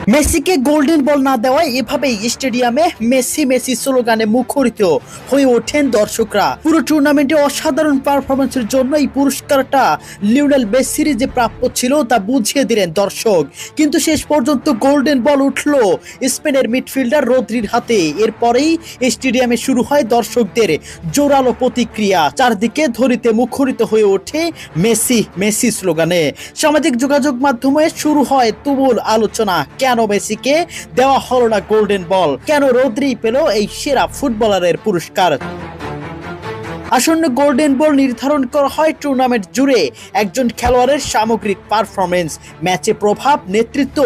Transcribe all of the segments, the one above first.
মেসিকে golden ball না দেওয়ায় এভাবেই স্টেডিয়ামে মেসি মেসি স্লোগানে মুখরিত হয়ে ওঠেন দর্শকরা। পুরো টুর্নামেন্টে অসাধারণ পারফরমেন্সের জন্য এই পুরস্কারটা লিওনেল মেসির যে প্রাপ্য ছিল তা বুঝিয়ে দিলেন দর্শক। কিন্তু শেষ পর্যন্ত গোল্ডেন বল উঠল স্পেনের মিডফিল্ডার রদ্রির হাতে। এরপরেই স্টেডিয়ামে শুরু হয় দর্শকদের জোরালো প্রতিক্রিয়া। চারদিকে ধ্বনিতে মুখরিত হয়ে ওঠে মেসি মেসি স্লোগানে। সামাজিক যোগাযোগ মাধ্যমে শুরু হয় তুমুল আলোচনা। কেন মেসিকে দেওয়া হলো না গোল্ডেন বল? কেন রদ্রি পেল এই সেরা ফুটবলারের পুরস্কার? আসন্ন গোল্ডেন বল নির্ধারণ করা হয় টুর্নামেন্ট জুড়ে একজন খেলোয়াড়ের সামগ্রিক পারফরমেন্স, ম্যাচে প্রভাব, নেতৃত্ব,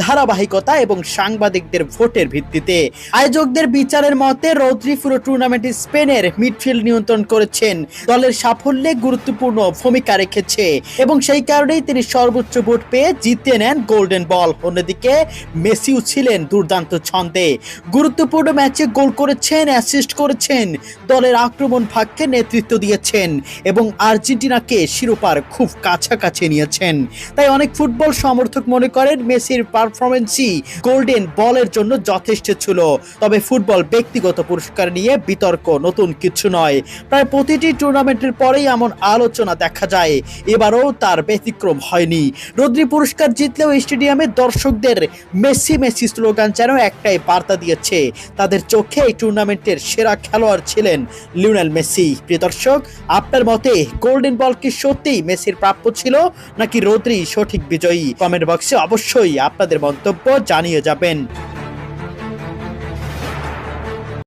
ধারাবাহিকতা এবং সাংবাদিকদের ভোটের ভিত্তিতে। আয়োজকদের বিচারের মতে রদ্রি পুরো টুর্নামেন্টে স্পেনের মিডফিল্ড নিয়ন্ত্রণ করেছেন, দলের সাফল্যে গুরুত্বপূর্ণ ভূমিকা রেখেছে এবং সেই কারণেই তিনি সর্বোচ্চ ভোট পেয়ে জিতে নেন গোল্ডেন বল। অন্যদিকে মেসিও ছিলেন দুর্দান্ত ছন্দে, গুরুত্বপূর্ণ ম্যাচে গোল করেছেন, অ্যাসিস্ট করেছেন, দলের আক্রমণ ভাগকে নেতৃত্ব দিয়েছেন এবং আর্জেন্টিনাকে শিরোপার খুব কাছাকাছি নিয়েছেন। তাই অনেক ফুটবল সমর্থক মনে করেন মেসির পারফরমেন্সই গোল্ডেন বলের জন্য যথেষ্ট ছিল। তবে ফুটবল ব্যক্তিগত পুরস্কার নিয়ে বিতর্ক নতুন কিছু নয়। প্রায় প্রতিটি টুর্নামেন্টের পরেই এমন আলোচনা দেখা যায়, এবারও তার ব্যতিক্রম হয়নি। রদ্রি পুরস্কার জিতলেও স্টেডিয়ামে দর্শকদের মেসি মেসি স্লোগান যেন একটাই বার্তা দিয়েছে, তাদের চোখে এই টুর্নামেন্টের সেরা খেলোয়াড় ছিলেন লিওনেল মেসি। প্রিয় দর্শক, আপনার মতে গোল্ডেন বল কি সত্যিই মেসির প্রাপ্য ছিল নাকি রদ্রি সঠিক বিজয়ী? কমেন্ট বক্সে অবশ্যই আপনাদের মন্তব্য জানিয়ে যাবেন।